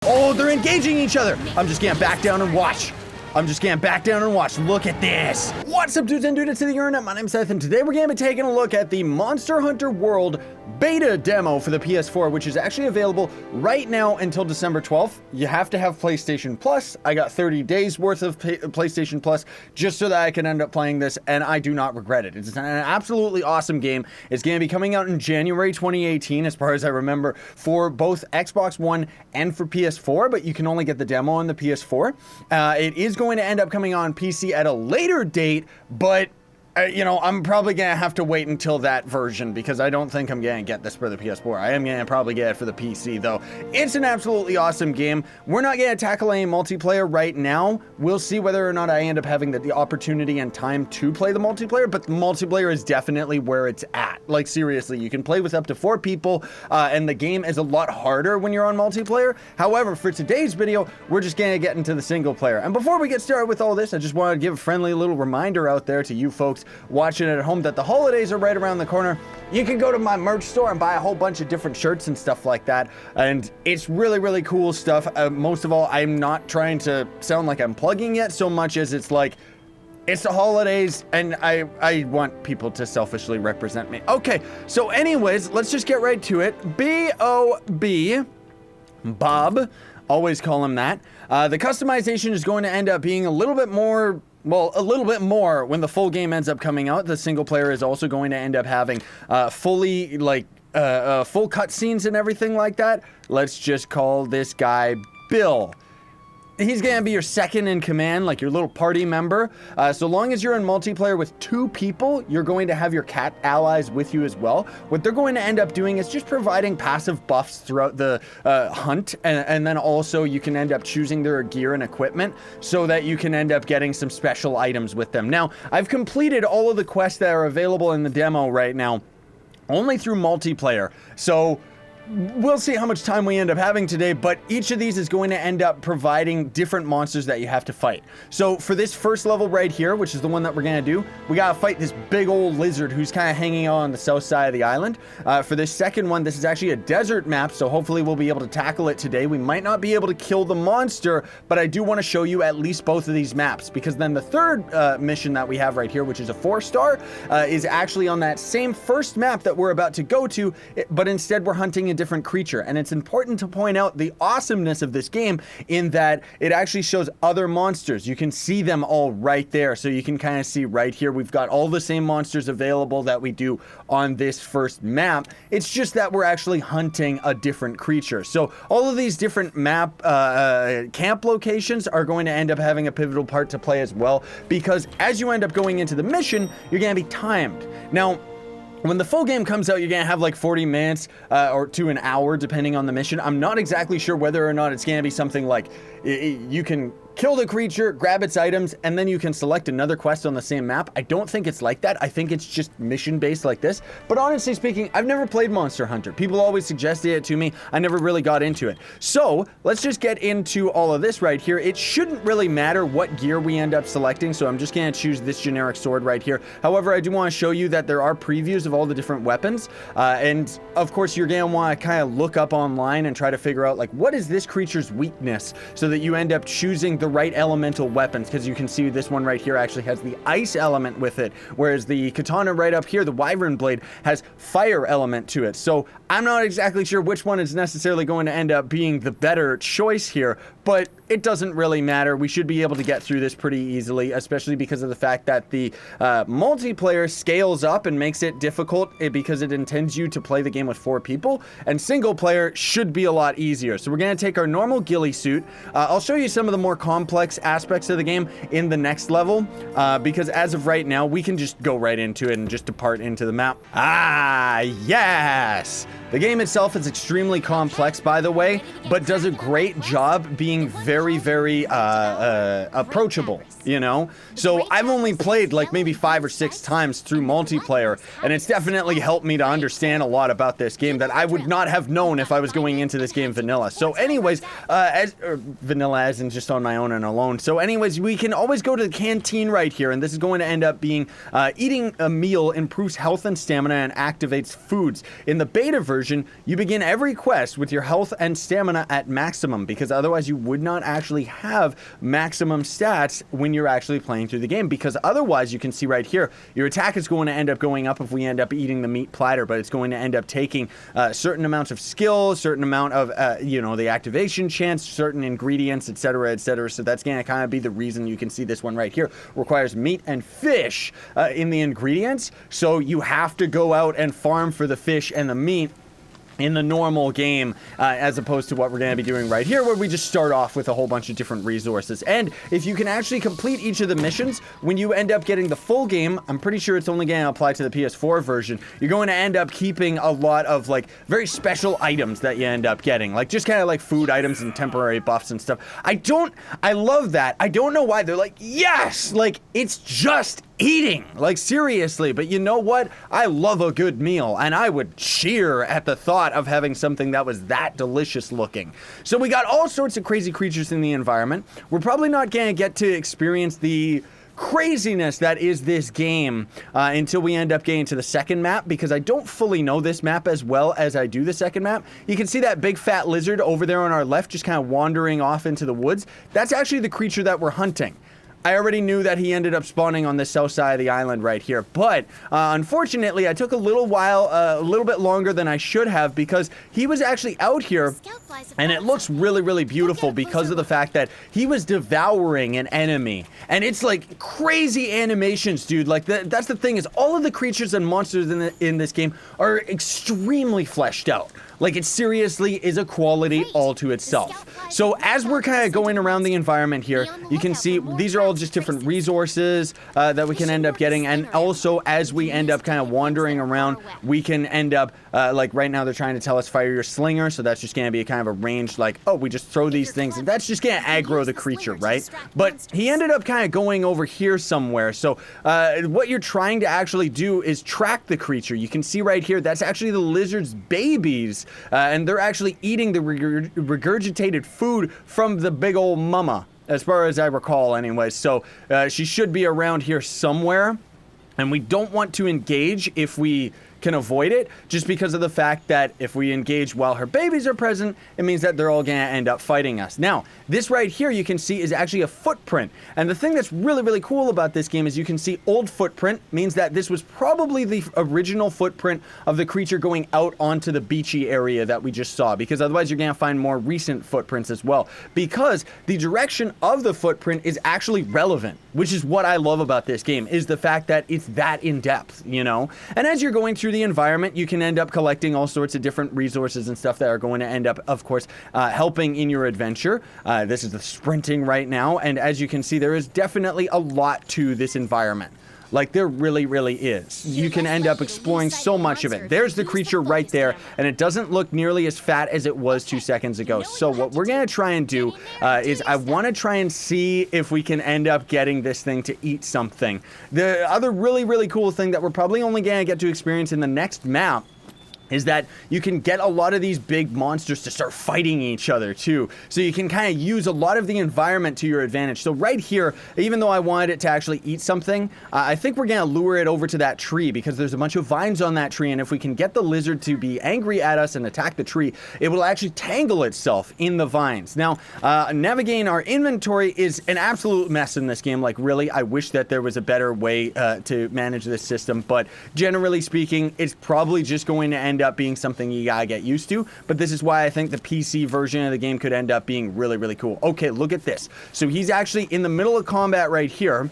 Oh, they're engaging each other. I'm just gonna back down and watch. Look at this. What's up, dudes and dudettes to the internet? My name's Seth, and today we're gonna be taking a look at the Monster Hunter World beta demo for the PS4, which is actually available right now until December 12th. You have to have PlayStation Plus. I got 30 days worth of PlayStation Plus just so that I can end up playing this, and I do not regret it. It's an absolutely awesome game. It's gonna be coming out in January 2018, as far as I remember, for both Xbox One and for PS4, but you can only get the demo on the PS4. It is going to end up coming on PC at a later date, but you know, I'm probably gonna have to wait until that version because I don't think I'm gonna get this for the PS4. I am gonna probably get it for the PC though. It's an absolutely awesome game. We're not gonna tackle any multiplayer right now. We'll see whether or not I end up having the opportunity and time to play the multiplayer, but the multiplayer is definitely where it's at. Like seriously, you can play with up to 4 people, and the game is a lot harder when you're on multiplayer. However, for today's video, we're just gonna get into the single player. And before we get started with all this, I just wanted to give a friendly little reminder out there to you folks watching at home that the holidays are right around the corner. You can go to my merch store and buy a whole bunch of different shirts and stuff like that, and it's really cool stuff. Most of all, I'm not trying to sound like I'm plugging it so much as it's like, it's the holidays and I want people to selfishly represent me. Okay, so anyways, let's just get right to it. B-O-B, Bob, always call him that. The customization is going to end up being a little bit more, well, a little bit more when the full game ends up coming out. The single player is also going to end up having fully, like, full cutscenes and everything like that. Let's just call this guy Bill. He's gonna be your second in command, like your little party member. So long as you're in multiplayer with 2 people, you're going to have your cat allies with you as well. What they're going to end up doing is just providing passive buffs throughout the hunt, and then also you can end up choosing their gear and equipment so that you can end up getting some special items with them. Now, I've completed all of the quests that are available in the demo right now, only through multiplayer. So we'll see how much time we end up having today, but each of these is going to end up providing different monsters that you have to fight. So for this first level right here, which is the one that we're gonna do, we gotta fight this big old lizard who's kind of hanging out on the south side of the island. For this second one, this is actually a desert map, so hopefully we'll be able to tackle it today. We might not be able to kill the monster, but I do want to show you at least both of these maps, because then the third mission that we have right here, which is a 4-star, is actually on that same first map that we're about to go to, but instead we're hunting a different creature. And it's important to point out the awesomeness of this game in that it actually shows other monsters. You can see them all right there. So you can kind of see right here, we've got all the same monsters available that we do on this first map. It's just that we're actually hunting a different creature. So all of these different map camp locations are going to end up having a pivotal part to play as well, because as you end up going into the mission, you're going to be timed. Now, when the full game comes out, you're gonna have like 40 minutes or to an hour, depending on the mission. I'm not exactly sure whether or not it's gonna be something like you can kill the creature, grab its items, and then you can select another quest on the same map. I don't think it's like that. I think it's just mission-based like this. But honestly speaking, I've never played Monster Hunter. People always suggested it to me. I never really got into it. So let's just get into all of this right here. It shouldn't really matter what gear we end up selecting, so I'm just gonna choose this generic sword right here. However, I do want to show you that there are previews of all the different weapons, and of course you're gonna want to kind of look up online and try to figure out like what is this creature's weakness, so that you end up choosing the right elemental weapons, because you can see this one right here actually has the ice element with it, whereas the katana right up here, the wyvern blade, has fire element to it. So I'm not exactly sure which one is necessarily going to end up being the better choice here, but it doesn't really matter. We should be able to get through this pretty easily, especially because of the fact that the multiplayer scales up and makes it difficult because it intends you to play the game with 4 people, and single player should be a lot easier. So we're going to take our normal ghillie suit. I'll show you some of the more complex aspects of the game in the next level, because as of right now, we can just go right into it and just depart into the map. Ah, yes! The game itself is extremely complex, by the way, but does a great job being very approachable, you know? So I've only played like maybe 5 or 6 times through multiplayer, and it's definitely helped me to understand a lot about this game that I would not have known if I was going into this game vanilla. So anyways, vanilla as in just on my own and alone. So anyways, we can always go to the canteen right here, and this is going to end up being eating a meal improves health and stamina and activates foods. In the beta version, version, you begin every quest with your health and stamina at maximum, because otherwise you would not actually have maximum stats when you're actually playing through the game, because otherwise you can see right here, your attack is going to end up going up if we end up eating the meat platter, but it's going to end up taking certain amounts of skill, certain amount of, the activation chance, certain ingredients, etc., etc. So that's going to kind of be the reason you can see this one right here requires meat and fish in the ingredients. So you have to go out and farm for the fish and the meat in the normal game, as opposed to what we're going to be doing right here, where we just start off with a whole bunch of different resources. And if you can actually complete each of the missions, when you end up getting the full game, I'm pretty sure it's only going to apply to the PS4 version, you're going to end up keeping a lot of, like, very special items that you end up getting, like, just kind of like food items and temporary buffs and stuff. I love that. I don't know why they're like, yes, like, it's just eating, like, seriously. But you know what? I love a good meal, and I would cheer at the thought of having something that was that delicious looking. So we got all sorts of crazy creatures in the environment. We're probably not gonna get to experience the craziness that is this game until we end up getting to the second map, because I don't fully know this map as well as I do the second map. You can see that big fat lizard over there on our left just kind of wandering off into the woods. That's actually the creature that we're hunting. I already knew that he ended up spawning on the south side of the island right here, but unfortunately I took a little bit longer than I should have, because he was actually out here, and it looks really, really beautiful because of the fact that he was devouring an enemy, and it's like crazy animations, dude. Like, that's the thing, is all of the creatures and monsters in this game are extremely fleshed out. Like, it seriously is a quality all to itself. So as we're kind of going around the environment here, you can see these are all just different resources that we can end up getting. And also, as we end up kind of wandering around, we can end up, like right now they're trying to tell us fire your slinger. So that's just going to be a kind of a range, like, oh, we just throw these things, and that's just going to aggro the creature, right? But he ended up kind of going over here somewhere. So what you're trying to actually do is track the creature. You can see right here, that's actually the lizard's babies. And they're actually eating the regurgitated food from the big old mama, as far as I recall anyway. So she should be around here somewhere, and we don't want to engage if we can avoid it, just because of the fact that if we engage while her babies are present, it means that they're all gonna end up fighting us. Now, this right here you can see is actually a footprint, and the thing that's really, really cool about this game is you can see old footprint means that this was probably the original footprint of the creature going out onto the beachy area that we just saw, because otherwise you're gonna find more recent footprints as well, because the direction of the footprint is actually relevant, which is what I love about this game, is the fact that it's that in depth, you know? And as you're going through the environment, you can end up collecting all sorts of different resources and stuff that are going to end up, of course, helping in your adventure. This is the sprinting right now, and as you can see, there is definitely a lot to this environment. Like, there really, really is. You can end up exploring so much of it. There's the creature right there, and it doesn't look nearly as fat as it was 2 seconds ago. So what we're going to try and do is I want to try and see if we can end up getting this thing to eat something. The other really, really cool thing that we're probably only going to get to experience in the next map is that you can get a lot of these big monsters to start fighting each other too. So you can kind of use a lot of the environment to your advantage. So right here, even though I wanted it to actually eat something, I think we're gonna lure it over to that tree, because there's a bunch of vines on that tree, and if we can get the lizard to be angry at us and attack the tree, it will actually tangle itself in the vines. Now, navigating our inventory is an absolute mess in this game. Like, really, I wish that there was a better way to manage this system, but generally speaking, it's probably just going to end up being something you gotta get used to. But this is why I think the PC version of the game could end up being really, really cool. Okay, look at this. So he's actually in the middle of combat right here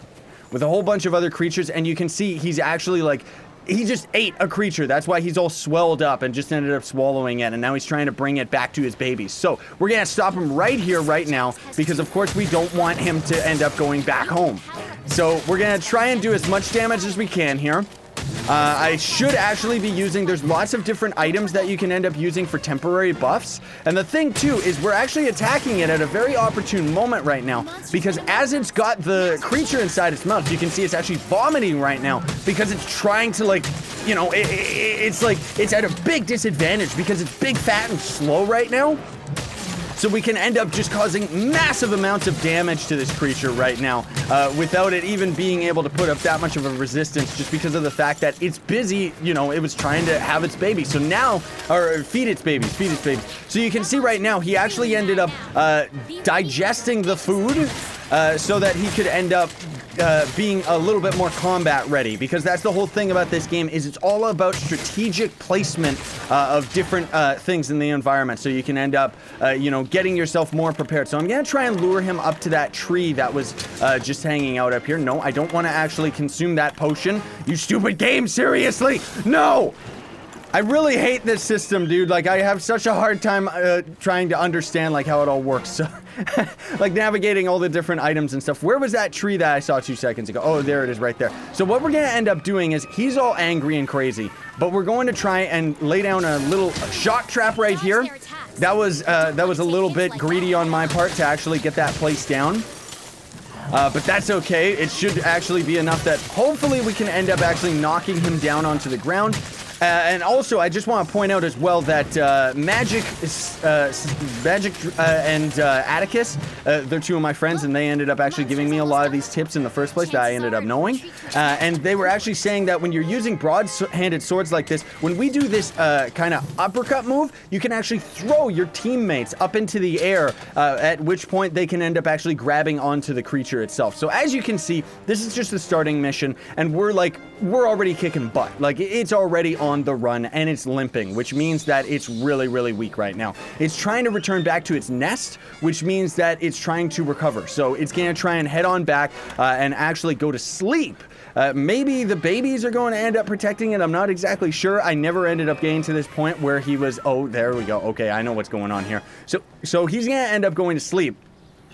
with a whole bunch of other creatures, and you can see he's actually like, he just ate a creature. That's why he's all swelled up and just ended up swallowing it, and now he's trying to bring it back to his babies. So we're gonna stop him right here, right now, because of course we don't want him to end up going back home. So we're gonna try and do as much damage as we can here. I should actually be using, there's lots of different items that you can end up using for temporary buffs. And the thing too is we're actually attacking it at a very opportune moment right now, because as it's got the creature inside its mouth, you can see it's actually vomiting right now because it's trying to, like, you know, it's like it's at a big disadvantage because it's big, fat, and slow right now. So we can end up just causing massive amounts of damage to this creature right now without it even being able to put up that much of a resistance, just because of the fact that it's busy, you know, it was trying to have its baby. So now, or feed its babies. So you can see right now, he actually ended up digesting the food so that he could end up being a little bit more combat ready, because that's the whole thing about this game, is it's all about strategic placement of different things in the environment, so you can end up you know, getting yourself more prepared. So I'm gonna try and lure him up to that tree that was just hanging out up here. No, I don't want to actually consume that potion. You stupid game, seriously, no. I really hate this system, dude. Like, I have such a hard time trying to understand, like, how it all works. So, like, navigating all the different items and stuff. Where was that tree that I saw 2 seconds ago? Oh, there it is right there. So what we're gonna end up doing is, he's all angry and crazy, but we're going to try and lay down a little shock trap right here. That was a little bit greedy on my part to actually get that placed down. But that's okay. It should actually be enough that hopefully we can end up actually knocking him down onto the ground. And also, I just want to point out as well that Magic and Atticus, they're 2 of my friends, and they ended up actually giving me a lot of these tips in the first place that I ended up knowing. And they were actually saying that when you're using broad-handed swords like this, when we do this kind of uppercut move, you can actually throw your teammates up into the air, at which point they can end up actually grabbing onto the creature itself. So as you can see, this is just the starting mission, and we're already kicking butt. Like, it's already on the run, and it's limping, which means that it's really, really weak right now. It's trying to return back to its nest, which means that it's trying to recover. So it's gonna try and head on back and actually go to sleep. Maybe the babies are going to end up protecting it. I'm not exactly sure. I never ended up getting to this point where he was, oh, there we go. Okay, I know what's going on here. So he's gonna end up going to sleep.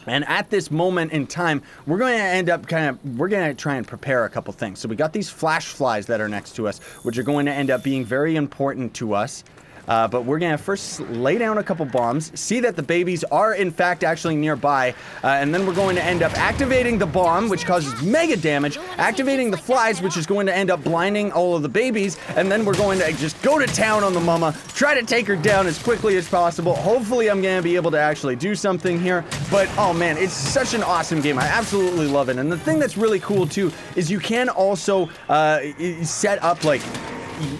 And at this moment in time, we're going to end up we're going to try and prepare a couple things. So we got these flash flies that are next to us, which are going to end up being very important to us. But we're gonna first lay down a couple bombs, see that the babies are in fact actually nearby, and then we're going to end up activating the bomb, which causes mega damage, activating the flies, which is going to end up blinding all of the babies, and then we're going to just go to town on the mama, try to take her down as quickly as possible. Hopefully I'm gonna be able to actually do something here, but oh man, it's such an awesome game. I absolutely love it. And the thing that's really cool too is you can also set up, like,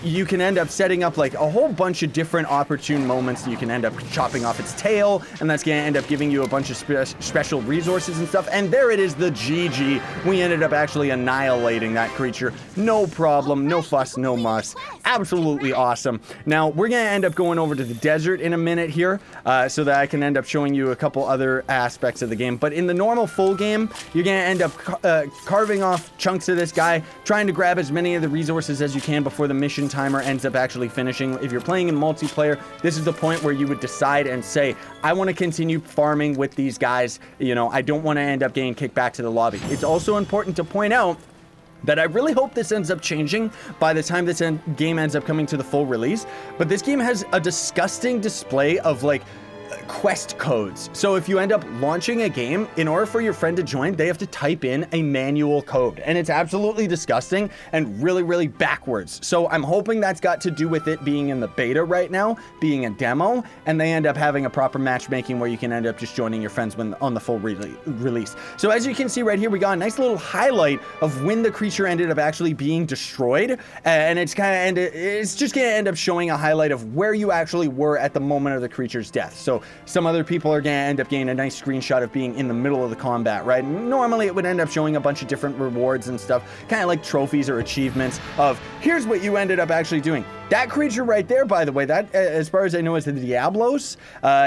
you can end up setting up like a whole bunch of different opportune moments. You can end up chopping off its tail, and that's gonna end up giving you a bunch of special resources and stuff. And there it is, the GG. We ended up actually annihilating that creature. No problem, no fuss, no muss. Absolutely awesome. Now, we're gonna end up going over to the desert in a minute here, so that I can end up showing you a couple other aspects of the game. But in the normal full game, you're gonna end up carving off chunks of this guy, trying to grab as many of the resources as you can before the mission timer ends up actually finishing. If you're playing in multiplayer, this is the point where you would decide and say, I want to continue farming with these guys. You know, I don't want to end up getting kicked back to the lobby. It's also important to point out that I really hope this ends up changing by the time this game ends up coming to the full release. But this game has a disgusting display of like quest codes. So if you end up launching a game, in order for your friend to join, they have to type in a manual code, and it's absolutely disgusting and really, really backwards. So I'm hoping that's got to do with it being in the beta right now, being a demo, and they end up having a proper matchmaking where you can end up just joining your friends when on the full release. So as you can see right here, we got a nice little highlight of when the creature ended up actually being destroyed, and it's just gonna end up showing a highlight of where you actually were at the moment of the creature's death. So some other people are gonna end up getting a nice screenshot of being in the middle of the combat, right? Normally it would end up showing a bunch of different rewards and stuff, kind of like trophies or achievements of, here's what you ended up actually doing. That creature right there, by the way, that, as far as I know, is the Diablos.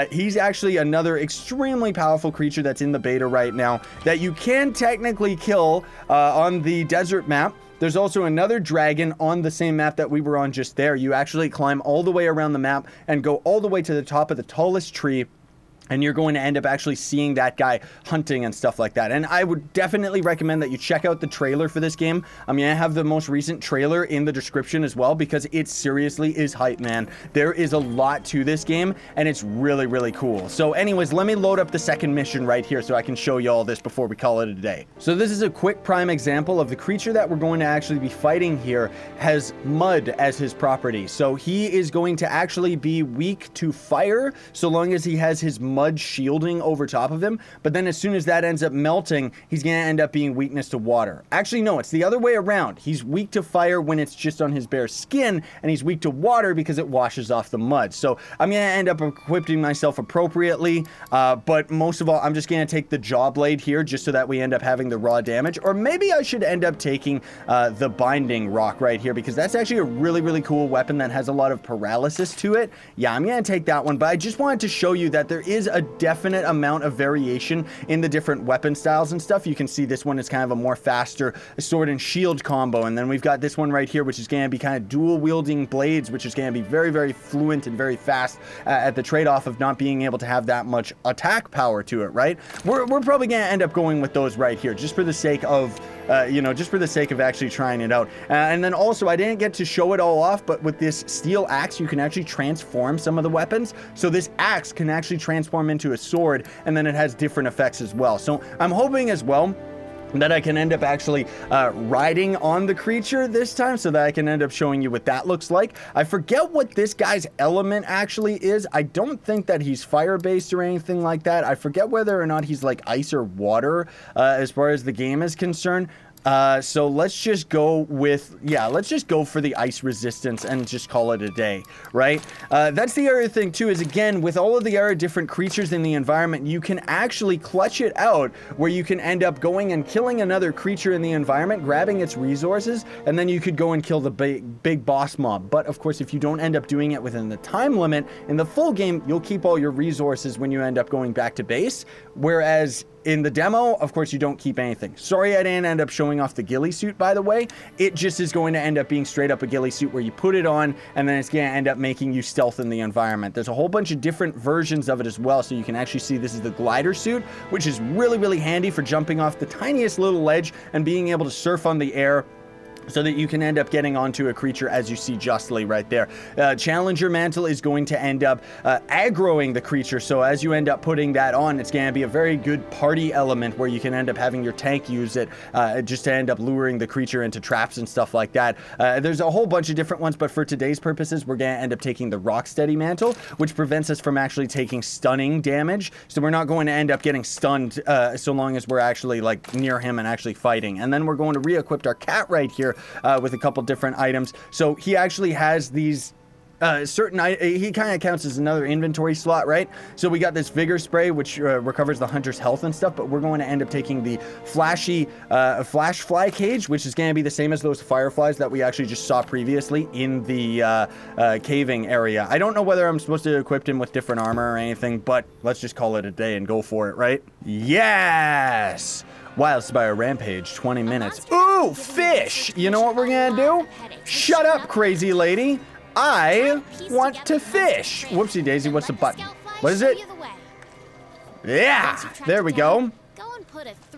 He's actually another extremely powerful creature that's in the beta right now that you can technically kill on the desert map. There's also another dragon on the same map that we were on just there. You actually climb all the way around the map and go all the way to the top of the tallest tree, and you're going to end up actually seeing that guy hunting and stuff like that. And I would definitely recommend that you check out the trailer for this game. I'm gonna have the most recent trailer in the description as well, because it seriously is hype, man. There is a lot to this game, and it's really, really cool. So anyways, let me load up the second mission right here so I can show you all this before we call it a day. So this is a quick prime example of the creature that we're going to actually be fighting here has mud as his property. So he is going to actually be weak to fire so long as he has his mud mud shielding over top of him, but then as soon as that ends up melting, he's gonna end up being weakness to water. Actually, no, it's the other way around. He's weak to fire when it's just on his bare skin, and he's weak to water because it washes off the mud. So I'm gonna end up equipping myself appropriately, but most of all, I'm just gonna take the jaw blade here just so that we end up having the raw damage, or maybe I should end up taking the binding rock right here, because that's actually a really, really cool weapon that has a lot of paralysis to it. Yeah, I'm gonna take that one, but I just wanted to show you that there is a definite amount of variation in the different weapon styles and stuff. You can see this one is kind of a more faster sword and shield combo, and then we've got this one right here, which is gonna be kind of dual wielding blades, which is gonna be very, very fluent and very fast at the trade-off of not being able to have that much attack power to it, right? We're probably gonna end up going with those right here, just for the sake of just for the sake of actually trying it out. And then also, I didn't get to show it all off, but with this steel axe, you can actually transform some of the weapons. So this axe can actually transform into a sword, and then it has different effects as well. So I'm hoping as well that I can end up actually riding on the creature this time, so that I can end up showing you what that looks like. I forget what this guy's element actually is. I don't think that he's fire-based or anything like that. I forget whether or not he's like ice or water as far as the game is concerned. So let's just go with, let's just go for the ice resistance and just call it a day, right? That's the other thing too, is again, with all of the other different creatures in the environment, you can actually clutch it out where you can end up going and killing another creature in the environment, grabbing its resources, and then you could go and kill the big boss mob. But of course, if you don't end up doing it within the time limit, in the full game, you'll keep all your resources when you end up going back to base, whereas in the demo, of course, you don't keep anything. Sorry I didn't end up showing off the ghillie suit, by the way. It just is going to end up being straight up a ghillie suit where you put it on, and then it's going to end up making you stealth in the environment. There's a whole bunch of different versions of it as well, so you can actually see this is the glider suit, which is really, really handy for jumping off the tiniest little ledge and being able to surf on the air, so that you can end up getting onto a creature, as you see justly right there. Challenger Mantle is going to end up aggroing the creature, so as you end up putting that on, it's going to be a very good party element where you can end up having your tank use it just to end up luring the creature into traps and stuff like that. There's a whole bunch of different ones, but for today's purposes, we're going to end up taking the Rocksteady Mantle, which prevents us from actually taking stunning damage, so we're not going to end up getting stunned so long as we're actually like near him and actually fighting. And then we're going to re-equip our cat right here with a couple different items. So he actually has these he kind of counts as another inventory slot, right? So we got this vigor spray, which recovers the hunter's health and stuff, but we're going to end up taking the flashy flash fly cage, which is going to be the same as those fireflies that we actually just saw previously in the caving area. I don't know whether I'm supposed to equip him with different armor or anything, but let's just call it a day and go for it, right? Yes! Wildspire Rampage, 20 minutes. Ooh, fish! You know what we're gonna do? Shut up, crazy lady. I want to fish. Whoopsie daisy, what's the button? What is it? Yeah, there we go.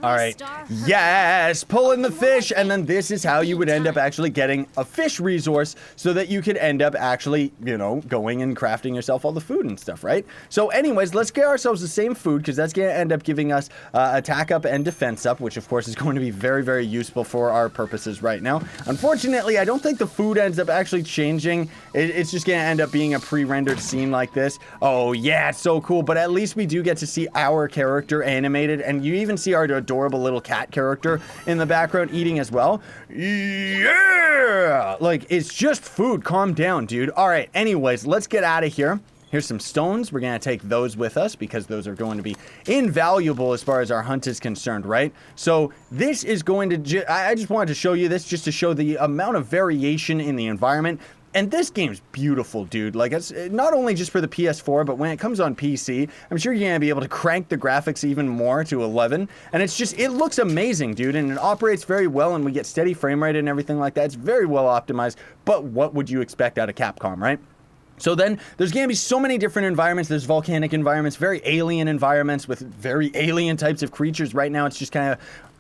All right, yes, pull in the fish, and then this is how you would end up actually getting a fish resource so that you could end up actually, you know, going and crafting yourself all the food and stuff, right? So anyways, let's get ourselves the same food, because that's going to end up giving us attack up and defense up, which of course is going to be very, very useful for our purposes right now. Unfortunately, I don't think the food ends up actually changing. It's just going to end up being a pre-rendered scene like this. Oh yeah, it's so cool, but at least we do get to see our character animated, and you even see our adorable little cat character in the background eating as well. Yeah! Like, it's just food. Calm down, dude. All right, anyways, let's get out of here. Here's some stones. We're going to take those with us because those are going to be invaluable as far as our hunt is concerned, right? So this is going to... I just wanted to show you this just to show the amount of variation in the environment. And this game's beautiful, dude. Like, it's not only just for the PS4, but when it comes on PC, I'm sure you're going to be able to crank the graphics even more to 11. And it's just, it looks amazing, dude. And it operates very well, and we get steady frame rate and everything like that. It's very well optimized. But what would you expect out of Capcom, right? So then there's going to be so many different environments. There's volcanic environments, very alien environments with very alien types of creatures. Right now, it's just kind of,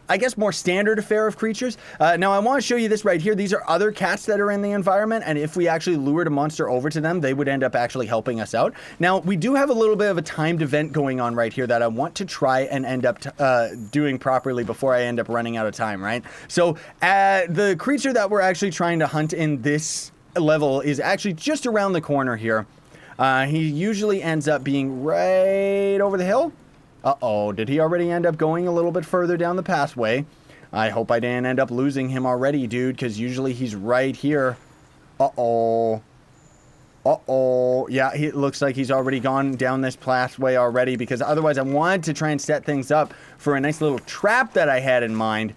I guess, more standard affair of creatures. Now, I want to show you this right here. These are other cats that are in the environment, and if we actually lured a monster over to them, they would end up actually helping us out. Now, we do have a little bit of a timed event going on right here that I want to try and end up doing properly before I end up running out of time, right? So, the creature that we're actually trying to hunt in this level is actually just around the corner here. He usually ends up being right over the hill. Uh-oh, did he already end up going a little bit further down the pathway? I hope I didn't end up losing him already, dude, because usually he's right here. Uh-oh. Uh-oh. Yeah, it looks like he's already gone down this pathway already, because otherwise I wanted to try and set things up for a nice little trap that I had in mind.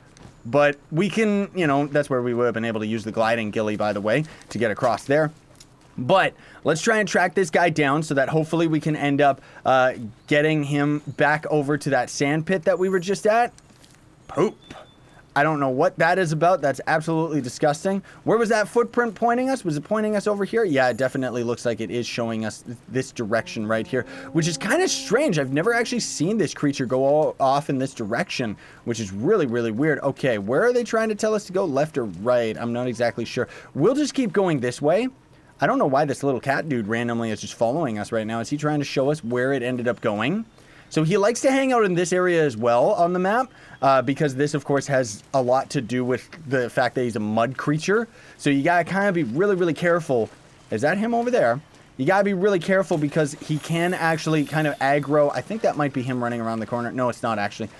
But we can, you know, that's where we would have been able to use the gliding ghillie, by the way, to get across there. But let's try and track this guy down so that hopefully we can end up getting him back over to that sand pit that we were just at. Poop. I don't know what that is about. That's absolutely disgusting. Where was that footprint pointing us? Was it pointing us over here? Yeah, it definitely looks like it is showing us this direction right here, which is kind of strange. I've never actually seen this creature go off in this direction, which is really, really weird. Okay, where are they trying to tell us to go? Left or right? I'm not exactly sure. We'll just keep going this way. I don't know why this little cat dude randomly is just following us right now. Is he trying to show us where it ended up going? So he likes to hang out in this area as well on the map, because this, of course, has a lot to do with the fact that he's a mud creature. So you gotta kind of be really, really careful. Is that him over there? You gotta be really careful because he can actually kind of aggro. I think that might be him running around the corner. No, it's not actually.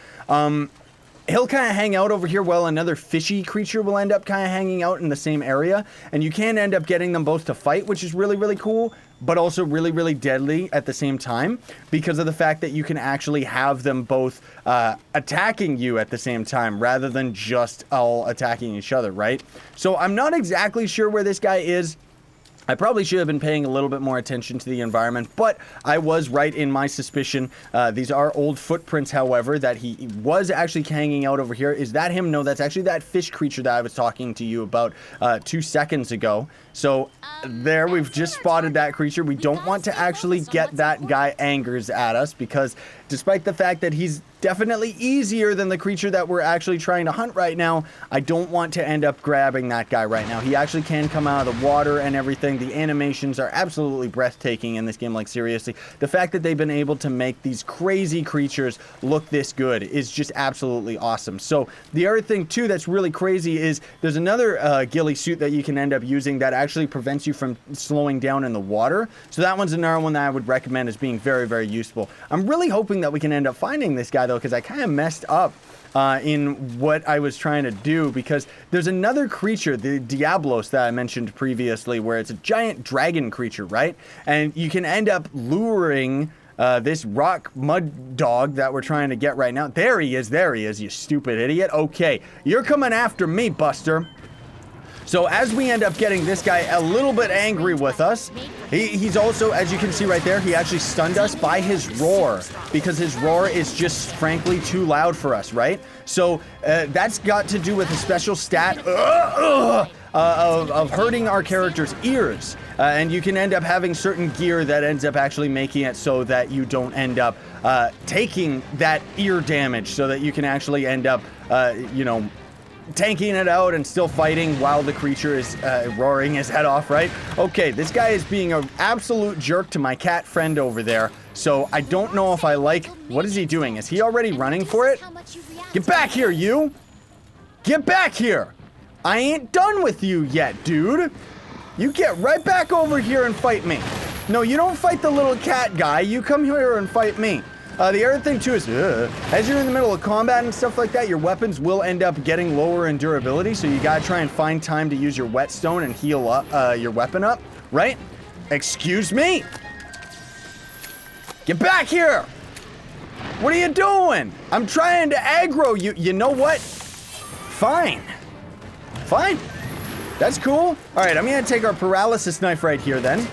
He'll kind of hang out over here while another fishy creature will end up kind of hanging out in the same area. And you can end up getting them both to fight, which is really, really cool, but also really, really deadly at the same time because of the fact that you can actually have them both attacking you at the same time rather than just all attacking each other, right? So I'm not exactly sure where this guy is. I probably should have been paying a little bit more attention to the environment, but I was right in my suspicion. These are old footprints, however, that he was actually hanging out over here. Is that him? No, that's actually that fish creature that I was talking to you about 2 seconds ago. So there, we've just spotted that creature. We don't want to actually get that guy angers at us because despite the fact that he's definitely easier than the creature that we're actually trying to hunt right now, I don't want to end up grabbing that guy right now. He actually can come out of the water and everything. The animations are absolutely breathtaking in this game, like seriously. The fact that they've been able to make these crazy creatures look this good is just absolutely awesome. So the other thing too that's really crazy is there's another ghillie suit that you can end up using that actually prevents you from slowing down in the water. So that one's another one that I would recommend as being very, very useful. I'm really hoping that we can end up finding this guy though, because I kind of messed up in what I was trying to do, because there's another creature, the Diablos that I mentioned previously, where it's a giant dragon creature, right? And you can end up luring this rock mud dog that we're trying to get right now. There he is, you stupid idiot. Okay, you're coming after me, Buster. So as we end up getting this guy a little bit angry with us, he's also, as you can see right there, he actually stunned us by his roar, because his roar is just frankly too loud for us, right? So that's got to do with a special stat of hurting our character's ears. And you can end up having certain gear that ends up actually making it so that you don't end up taking that ear damage, so that you can actually end up, you know, tanking it out and still fighting while the creature is roaring his head off, right? Okay, this guy is being an absolute jerk to my cat friend over there, so I don't know if I like... What is he doing? Is he already running for it? Get back here, you! Get back here! I ain't done with you yet, dude! You get right back over here and fight me. No, you don't fight the little cat guy. You come here and fight me. The other thing, too, is as you're in the middle of combat and stuff like that, your weapons will end up getting lower in durability, so you gotta try and find time to use your whetstone and heal up your weapon up, right? Excuse me? Get back here! What are you doing? I'm trying to aggro you. You know what? Fine. Fine. That's cool. All right, I'm gonna take our paralysis knife right here then.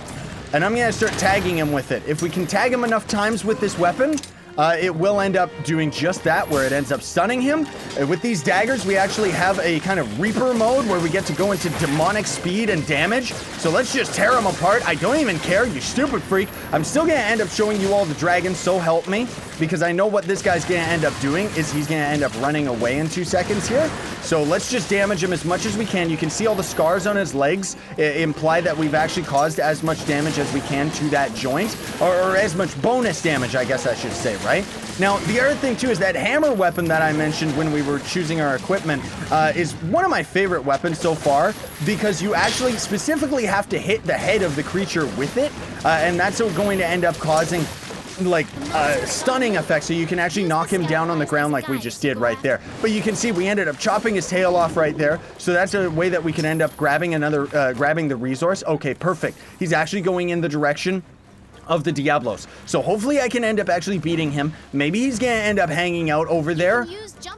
And I'm gonna start tagging him with it. If we can tag him enough times with this weapon, it will end up doing just that, where it ends up stunning him. With these daggers, we actually have a kind of Reaper mode where we get to go into demonic speed and damage. So let's just tear him apart. I don't even care, you stupid freak. I'm still gonna end up showing you all the dragons, so help me. Because I know what this guy's gonna end up doing is he's gonna end up running away in 2 seconds here. So let's just damage him as much as we can. You can see all the scars on his legs imply that we've actually caused as much damage as we can to that joint. Or as much bonus damage, I guess I should say, right? Now, the other thing too is that hammer weapon that I mentioned when we were choosing our equipment is one of my favorite weapons so far, because you actually specifically have to hit the head of the creature with it, and that's going to end up causing like stunning effect, so you can actually knock him down on the ground like we just did right there. But you can see we ended up chopping his tail off right there, so that's a way that we can end up grabbing grabbing the resource. Okay, perfect. He's actually going in the direction of the Diablos, so hopefully I can end up actually beating him. Maybe he's gonna end up hanging out over there,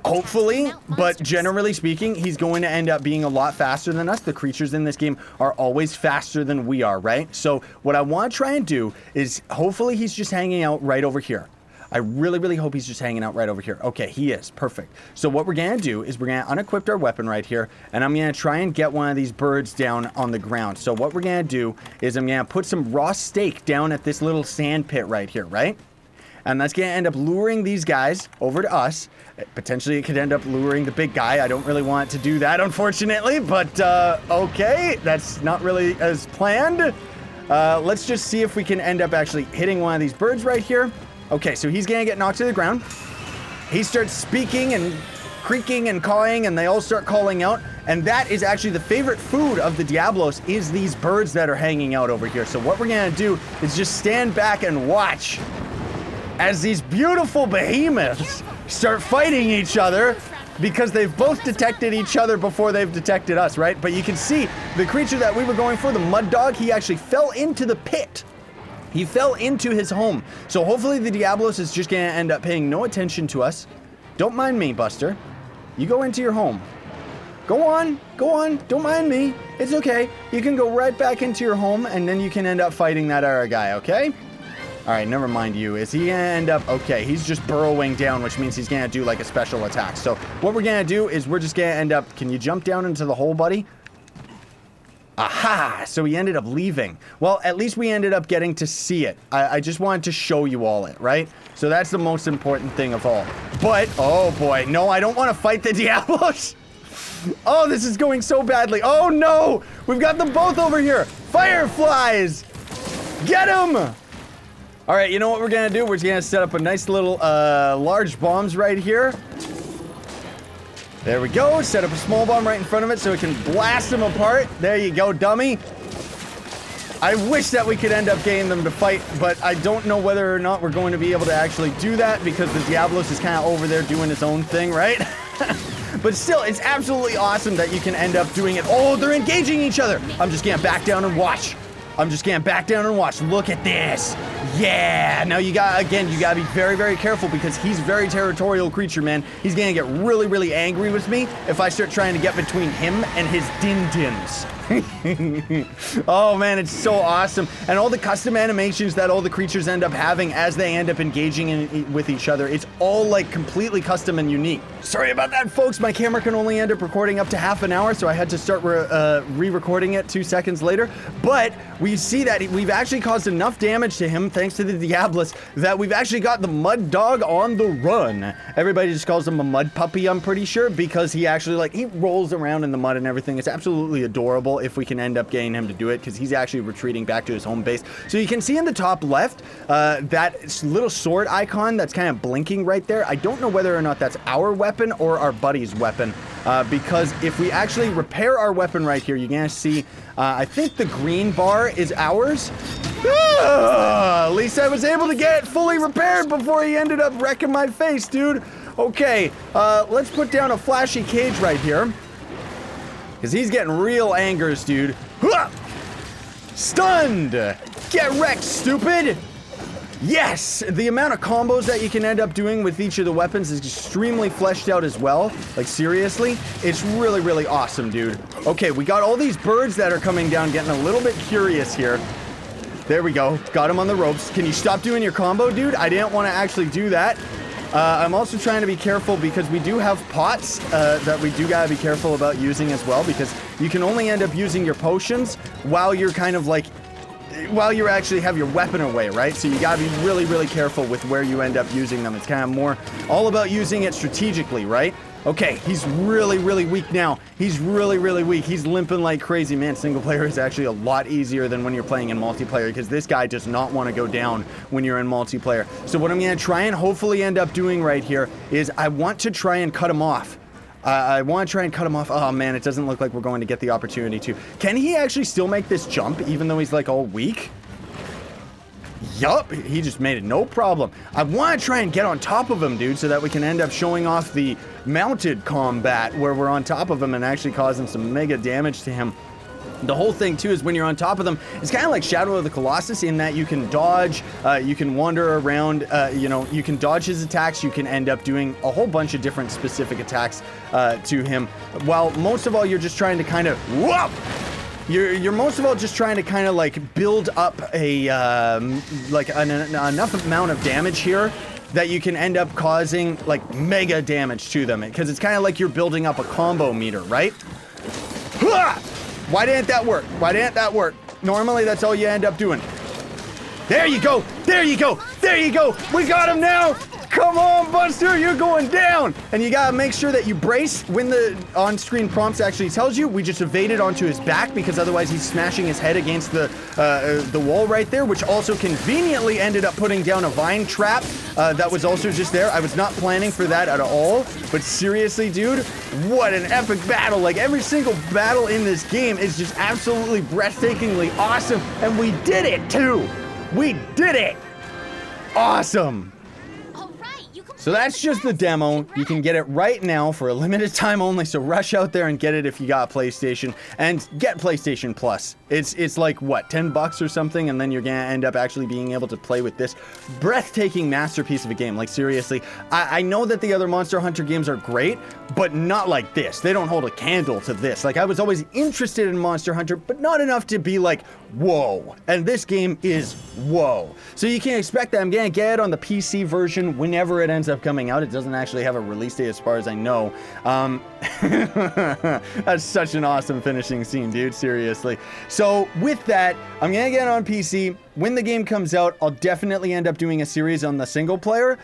hopefully, but generally speaking, he's going to end up being a lot faster than us. The creatures in this game are always faster than we are, right? So what I want to try and do is hopefully he's just hanging out right over here. I really, really hope he's just hanging out right over here. Okay, he is. Perfect. So what we're going to do is we're going to unequip our weapon right here, and I'm going to try and get one of these birds down on the ground. So what we're going to do is I'm going to put some raw steak down at this little sand pit right here, right? And that's going to end up luring these guys over to us. Potentially, it could end up luring the big guy. I don't really want to do that, unfortunately, but okay. That's not really as planned. Let's just see if we can end up actually hitting one of these birds right here. Okay, so he's gonna get knocked to the ground. He starts speaking and creaking and cawing, and they all start calling out. And that is actually the favorite food of the Diablos, is these birds that are hanging out over here. So what we're gonna do is just stand back and watch as these beautiful behemoths start fighting each other, because they've both detected each other before they've detected us, right? But you can see the creature that we were going for, the mud dog, he actually fell into the pit. He fell into his home. So hopefully the Diablos is just gonna end up paying no attention to us. Don't mind me, Buster. You go into your home. Go on, don't mind me. It's okay. You can go right back into your home, and then you can end up fighting that other guy, okay? All right, never mind you. Is he gonna end up, okay, he's just burrowing down, which means he's gonna do like a special attack. So what we're gonna do is we're just gonna end up, can you jump down into the hole, buddy? Aha! So he ended up leaving. Well, at least we ended up getting to see it. I just wanted to show you all it, right? So that's the most important thing of all. But, oh boy, no, I don't want to fight the Diablos. Oh, this is going so badly. Oh no! We've got them both over here. Fireflies! Get them! All right, you know what we're gonna do? We're just gonna set up a nice little, large bombs right here. There we go. Set up a small bomb right in front of it so it can blast them apart. There you go, dummy. I wish that we could end up getting them to fight, but I don't know whether or not we're going to be able to actually do that, because the Diablos is kind of over there doing his own thing, right? But still, it's absolutely awesome that you can end up doing it. Oh, they're engaging each other. I'm just gonna back down and watch. Look at this. Yeah. Now you gotta be very, very careful, because he's a very territorial creature, man. He's gonna get really, really angry with me if I start trying to get between him and his din-dins. Oh man, it's so awesome. And all the custom animations that all the creatures end up having as they end up engaging with each other, it's all like completely custom and unique. Sorry about that, folks. My camera can only end up recording up to half an hour, so I had to start re-recording it 2 seconds later. But we see that we've actually caused enough damage to him, thanks to the Diablos, that we've actually got the mud dog on the run. Everybody just calls him a mud puppy, I'm pretty sure, because he actually, like, he rolls around in the mud and everything. It's absolutely adorable if we can end up getting him to do it, because he's actually retreating back to his home base. So you can see in the top left, that little sword icon that's kind of blinking right there. I don't know whether or not that's our weapon or our buddy's weapon, because if we actually repair our weapon right here, you're gonna see, I think the green bar is ours. At least I was able to get it fully repaired before he ended up wrecking my face, dude. Okay, let's put down a flashy cage right here, because he's getting real angers, dude. Stunned! Get wrecked, stupid! Yes! The amount of combos that you can end up doing with each of the weapons is extremely fleshed out as well. Like, seriously, it's really, really awesome, dude. Okay, we got all these birds that are coming down, getting a little bit curious here. There we go. Got him on the ropes. Can you stop doing your combo, dude? I didn't want to actually do that. I'm also trying to be careful, because we do have pots that we do gotta be careful about using as well, because you can only end up using your potions while you're kind of like while you actually have your weapon away, right? So you gotta be really, really careful with where you end up using them. It's kind of more all about using it strategically, right? Okay, he's really, really weak now. He's really, really weak. He's limping like crazy. Man, single player is actually a lot easier than when you're playing in multiplayer because this guy does not want to go down when you're in multiplayer. So what I'm going to try and hopefully end up doing right here is I want to try and cut him off. I want to try and cut him off. Oh, man, it doesn't look like we're going to get the opportunity to. Can he actually still make this jump even though he's like all weak? Yup, he just made it, no problem. I want to try and get on top of him, dude, so that we can end up showing off the mounted combat where we're on top of him and actually causing some mega damage to him. The whole thing, too, is when you're on top of them, it's kind of like Shadow of the Colossus in that you can dodge, you can wander around, you know, you can dodge his attacks, you can end up doing a whole bunch of different specific attacks to him, while most of all, you're just trying to kind of, whoop! You're most of all just trying to kind of like build up a like enough amount of damage here that you can end up causing like mega damage to them, because it's kind of like you're building up a combo meter, right? Why didn't that work? Why didn't that work? Normally that's all you end up doing. There you go! There you go! There you go! We got him now! Come on, Buster, you're going down! And you gotta make sure that you brace when the on-screen prompts actually tells you. We just evaded onto his back because otherwise he's smashing his head against the wall right there, which also conveniently ended up putting down a vine trap that was also just there. I was not planning for that at all, but seriously, dude, what an epic battle. Like, every single battle in this game is just absolutely breathtakingly awesome, and we did it, too! We did it! Awesome! So that's just the demo. You can get it right now for a limited time only, so rush out there and get it if you got PlayStation, and get PlayStation Plus. It's like, what, 10 bucks or something, and then you're gonna end up actually being able to play with this breathtaking masterpiece of a game. Like, seriously, I know that the other Monster Hunter games are great, but not like this. They don't hold a candle to this. Like, I was always interested in Monster Hunter, but not enough to be like, whoa. And this game is whoa. So you can expect that I'm gonna get it on the PC version whenever it ends up coming out. It doesn't actually have a release date as far as I know. That's such an awesome finishing scene, dude, seriously. So with that, I'm gonna get it on PC. When the game comes out, I'll definitely end up doing a series on the single player.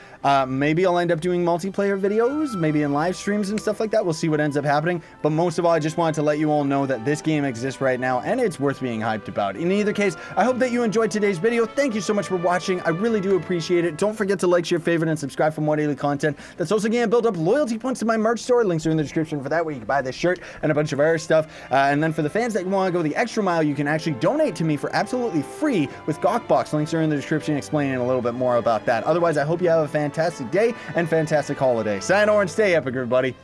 Maybe I'll end up doing multiplayer videos, maybe in live streams and stuff like that. We'll see what ends up happening. But most of all, I just wanted to let you all know that this game exists right now and it's worth being hyped about. In either case, I hope that you enjoyed today's video. Thank you so much for watching. I really do appreciate it. Don't forget to like, share, favorite, and subscribe for more daily content. That's also going to build up loyalty points to my merch store. Links are in the description for that, where you can buy this shirt and a bunch of other stuff. And then for the fans that want to go the extra mile, you can actually donate to me for absolutely free with Gawkbox. Links are in the description explaining a little bit more about that. Otherwise, I hope you have a fantastic day and fantastic holiday. Sayonara and stay epic, everybody.